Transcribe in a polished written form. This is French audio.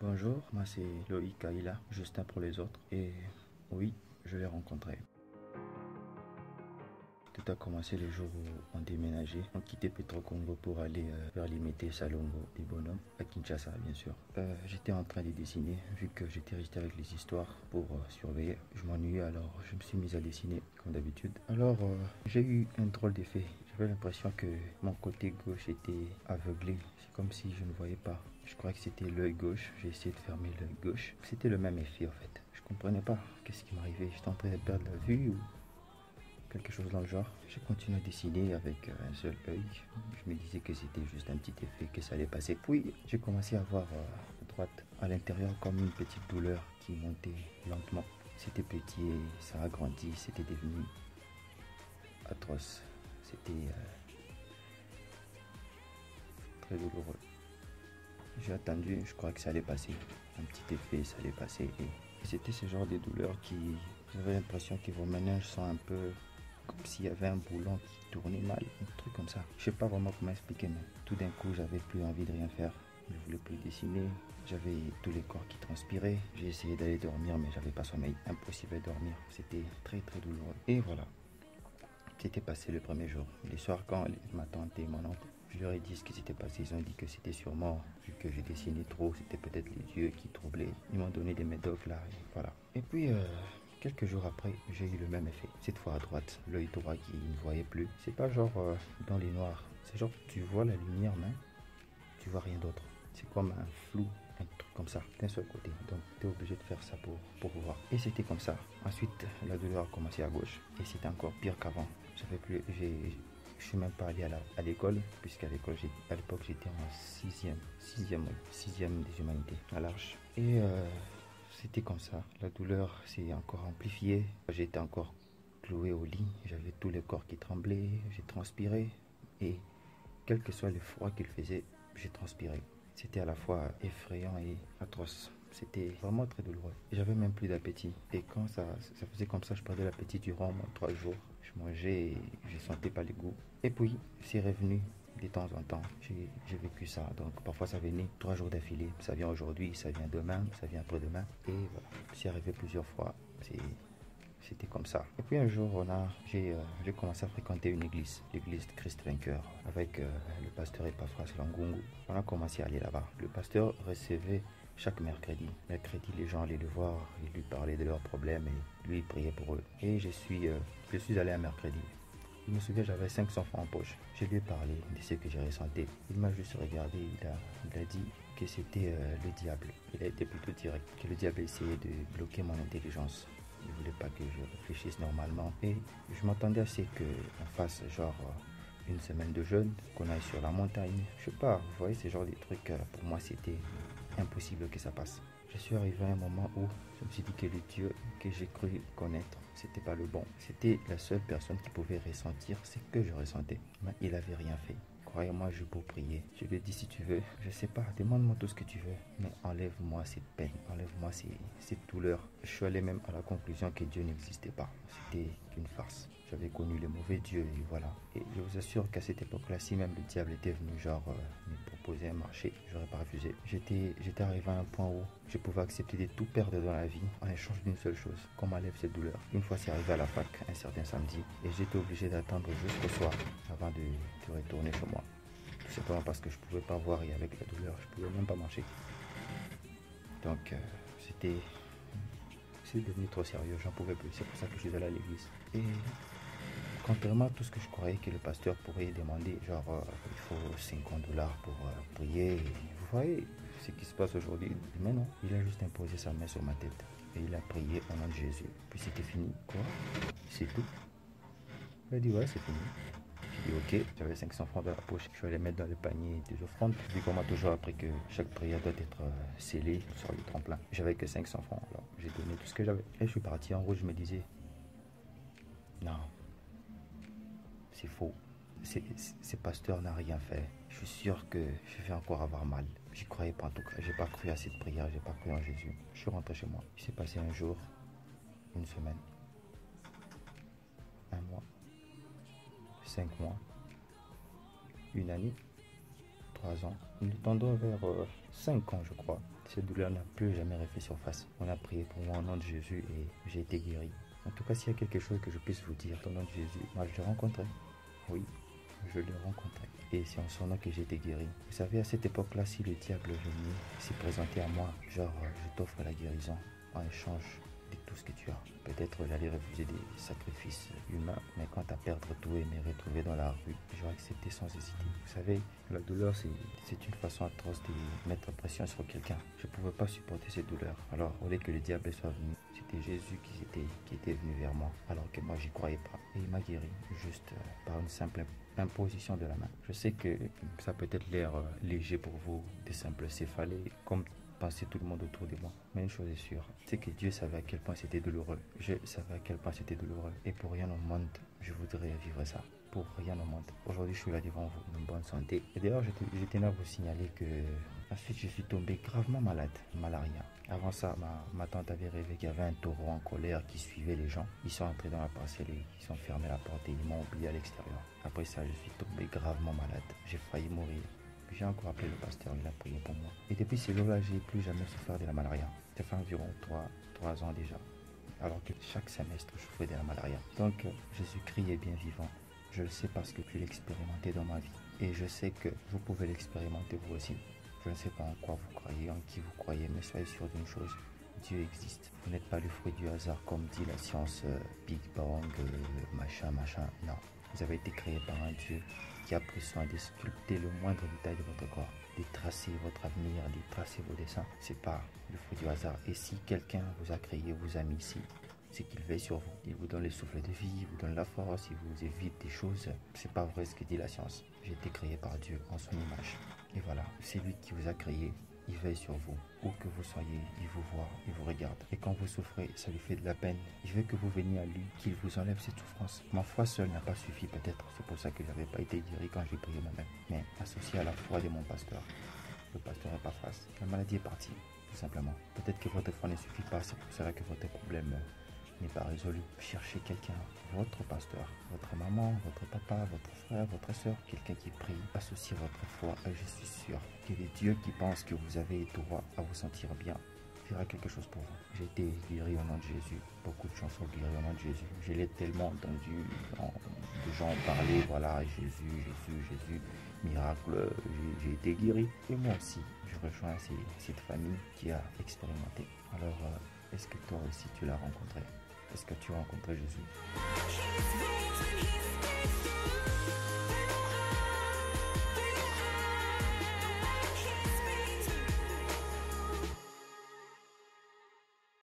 Bonjour, moi c'est Loïc Aïla, Justin pour les autres. Et oui, je l'ai rencontré. Tout a commencé le jour où on déménageait. On quittait Petro Congo pour aller vers Limité, Salongo et Bonhomme, à Kinshasa bien sûr. J'étais en train de dessiner, vu que j'étais resté avec les histoires pour surveiller. Je m'ennuyais alors je me suis mis à dessiner comme d'habitude. Alors j'ai eu un drôle d'effet. J'avais l'impression que mon côté gauche était aveuglé. C'est comme si je ne voyais pas. Je croyais que c'était l'œil gauche. J'ai essayé de fermer l'œil gauche. C'était le même effet en fait. Je comprenais pas qu'est-ce qui m'arrivait. J'étais en train de perdre la vue ou quelque chose dans le genre. J'ai continué à dessiner avec un seul œil. Je me disais que c'était juste un petit effet, que ça allait passer. Puis j'ai commencé à voir à droite, à l'intérieur, comme une petite douleur qui montait lentement. C'était petit et ça a grandi. C'était devenu atroce. C'était très douloureux. J'ai attendu, je crois que ça allait passer. Un petit effet, ça allait passer. Et c'était ce genre de douleurs qui... J'avais l'impression que vos méninges sont un peu comme s'il y avait un boulon qui tournait mal, un truc comme ça. Je sais pas vraiment comment expliquer, mais tout d'un coup, j'avais plus envie de rien faire. Je voulais plus dessiner. J'avais tous les corps qui transpiraient. J'ai essayé d'aller dormir, mais j'avais pas sommeil. Impossible de dormir. C'était très très douloureux. Et voilà. C'était passé le premier jour. Le soir, quand ma tante et mon oncle, je leur ai dit ce qui s'était passé. Ils ont dit que c'était sûrement, vu que j'ai dessiné trop, c'était peut-être les yeux qui troublaient. Ils m'ont donné des médocs là, et voilà. Et puis, quelques jours après, j'ai eu le même effet. Cette fois à droite, l'œil droit qui ne voyait plus. C'est pas genre dans les noirs. C'est genre tu vois la lumière, mais tu vois rien d'autre. C'est comme un flou, un truc comme ça, d'un seul côté. Donc tu es obligé de faire ça pour voir. Et c'était comme ça. Ensuite, la douleur a commencé à gauche. Et c'était encore pire qu'avant. J'avais plus, je suis même pas allé à l'école, puisqu'à l'école, à l'époque, j'étais en sixième des humanités, à l'Arche. Et c'était comme ça. La douleur s'est encore amplifiée. J'étais encore cloué au lit. J'avais tous les corps qui tremblaient. J'ai transpiré. Et quel que soit le froid qu'il faisait, j'ai transpiré. C'était à la fois effrayant et atroce. C'était vraiment très douloureux. J'avais même plus d'appétit. Et quand ça faisait comme ça, je perdais l'appétit durant 3 jours. Je mangeais et je sentais pas les goûts. Et puis, c'est revenu de temps en temps. J'ai vécu ça. Donc, parfois, ça venait 3 jours d'affilée. Ça vient aujourd'hui, ça vient demain, ça vient après-demain. Et voilà. C'est arrivé plusieurs fois. C'était comme ça. Et puis un jour, j'ai commencé à fréquenter une église, l'église de Christ Vainqueur, avec le pasteur Epaphras Langungu. On a commencé à aller là-bas. Le pasteur recevait chaque mercredi. Mercredi, les gens allaient le voir, ils lui parlaient de leurs problèmes et lui, il priait pour eux. Et je suis allé un mercredi. Je me souviens, j'avais 500 francs en poche. Je lui ai parlé de ce que j'ai ressenti. Il m'a juste regardé, il a dit que c'était le diable. Il a été plutôt direct, que le diable essayait de bloquer mon intelligence. Il ne voulait pas que je réfléchisse normalement. Et je m'attendais à ce qu'on fasse genre une semaine de jeûne, qu'on aille sur la montagne. Je sais pas, vous voyez, ce genre de trucs, pour moi, c'était impossible que ça passe. Je suis arrivé à un moment où je me suis dit que le Dieu que j'ai cru connaître, c'était pas le bon. C'était la seule personne qui pouvait ressentir ce que je ressentais. Mais il avait rien fait. Croyez-moi, je peux prier. Je lui ai dit, si tu veux, je sais pas, demande-moi tout ce que tu veux, mais enlève-moi cette peine, enlève-moi cette douleur. Je suis allé même à la conclusion que Dieu n'existait pas. C'était une farce. J'avais connu le mauvais Dieu et voilà. Et je vous assure qu'à cette époque-là, si même le diable était venu genre me proposer un marché, j'aurais pas refusé. J'étais arrivé à un point où je pouvais accepter de tout perdre dans la vie en échange d'une seule chose, qu'on m'enlève cette douleur. Une fois c'est arrivé à la fac, un certain samedi, et j'étais obligé d'attendre jusqu'au soir avant de retourner chez moi. Tout simplement parce que je pouvais pas voir et avec la douleur, je pouvais même pas marcher. Donc c'est devenu trop sérieux, j'en pouvais plus. C'est pour ça que je suis allé à l'église. Et contrairement à tout ce que je croyais que le pasteur pourrait demander, genre il faut 50 dollars pour prier. Vous voyez ce qui se passe aujourd'hui. Mais non, il a juste imposé sa main sur ma tête. Et il a prié au nom de Jésus. Puis c'était fini. Quoi? C'est tout. Il a dit ouais, c'est fini. J'ai dit ok, j'avais 500 francs dans la poche. Je suis allé mettre dans le panier des offrandes. Vu qu'on m'a toujours appris que chaque prière doit être scellée sur le tremplin. J'avais que 500 francs. Alors j'ai donné tout ce que j'avais. Et je suis parti. En gros, je me disais, non, c'est faux. Ce pasteur n'a rien fait. Je suis sûr que je vais encore avoir mal. J'y croyais pas en tout cas. J'ai pas cru à cette prière. J'ai pas cru en Jésus. Je suis rentré chez moi. Il s'est passé un jour, une semaine, un mois, 5 mois, une année, 3 ans. Nous tendons vers 5 ans, je crois. Cette douleur n'a plus jamais refait surface. On a prié pour moi au nom de Jésus et j'ai été guéri. En tout cas, s'il y a quelque chose que je puisse vous dire au nom de Jésus, moi je l'ai rencontré. Oui, je l'ai rencontré. Et c'est en son nom que j'ai été guéri. Vous savez, à cette époque-là, si le diable venait s'est présenté à moi, genre je t'offre la guérison en échange de tout ce que tu as. Peut-être j'allais refuser des sacrifices humains, mais quant à perdre tout et me retrouver dans la rue, j'aurais accepté sans hésiter. Vous savez, la douleur, c'est une façon atroce de mettre pression sur quelqu'un. Je ne pouvais pas supporter cette douleur. Alors, au lieu que le diable soit venu, c'était Jésus qui était venu vers moi, alors que moi, j'y croyais pas. Et il m'a guéri, juste par une simple imposition de la main. Je sais que ça peut être l'air léger pour vous, des simples céphalées, comme pensait tout le monde autour de moi. Mais une chose est sûre, c'est que Dieu savait à quel point c'était douloureux. Je savais à quel point c'était douloureux. Et pour rien au monde, je voudrais vivre ça. Pour rien au monde. Aujourd'hui, je suis là devant vous, en bonne santé. Et d'ailleurs, je tenais à vous signaler que ensuite, je suis tombé gravement malade, malaria. Avant ça, ma tante avait rêvé qu'il y avait un taureau en colère qui suivait les gens. Ils sont entrés dans la parcelle et ils ont fermé la porte et ils m'ont oublié à l'extérieur. Après ça, je suis tombé gravement malade. J'ai failli mourir. J'ai encore appelé le pasteur, il a prié pour moi. Et depuis ce jour-là, j'ai plus jamais souffert de la malaria. Ça fait environ 3 ans déjà. Alors que chaque semestre, je souffrais de la malaria. Donc, Jésus-Christ est bien vivant. Je le sais parce que je l'ai expérimenté dans ma vie. Et je sais que vous pouvez l'expérimenter vous aussi. Je ne sais pas en quoi vous croyez, en qui vous croyez, mais soyez sûr d'une chose. Dieu existe. Vous n'êtes pas le fruit du hasard comme dit la science Big Bang, machin. Non. Vous avez été créé par un Dieu qui a pris soin de sculpter le moindre détail de votre corps, de tracer votre avenir, de tracer vos dessins. C'est pas le fruit du hasard. Et si quelqu'un vous a créé, vous a mis ici, c'est qu'il veille sur vous. Il vous donne les souffles de vie, il vous donne la force, il vous évite des choses. C'est pas vrai ce que dit la science. J'ai été créé par Dieu en son image. Et voilà, c'est lui qui vous a créé. Il veille sur vous. Où que vous soyez, il vous voit, il vous regarde. Et quand vous souffrez, ça lui fait de la peine. Il veut que vous veniez à lui, qu'il vous enlève cette souffrance. Ma foi seule n'a pas suffi peut-être. C'est pour ça que je n'avais pas été guéri quand j'ai prié moi-même. Mais associé à la foi de mon pasteur. Le pasteur n'est pas face. La maladie est partie, tout simplement. Peut-être que votre foi ne suffit pas. C'est pour cela que votre problème n'est pas résolu. Cherchez quelqu'un, votre pasteur, votre maman, votre papa, votre frère, votre soeur, quelqu'un qui prie. Associez votre foi et je suis sûr que le Dieu qui pense que vous avez droit à vous sentir bien fera quelque chose pour vous. J'ai été guéri au nom de Jésus. Beaucoup de gens sont guéris au nom de Jésus. Je l'ai tellement entendu de gens parler, voilà, Jésus, miracle, j'ai été guéri. Et moi aussi, je rejoins cette famille qui a expérimenté. Alors, est-ce que toi aussi tu l'as rencontré? Est-ce que tu as rencontré Jésus?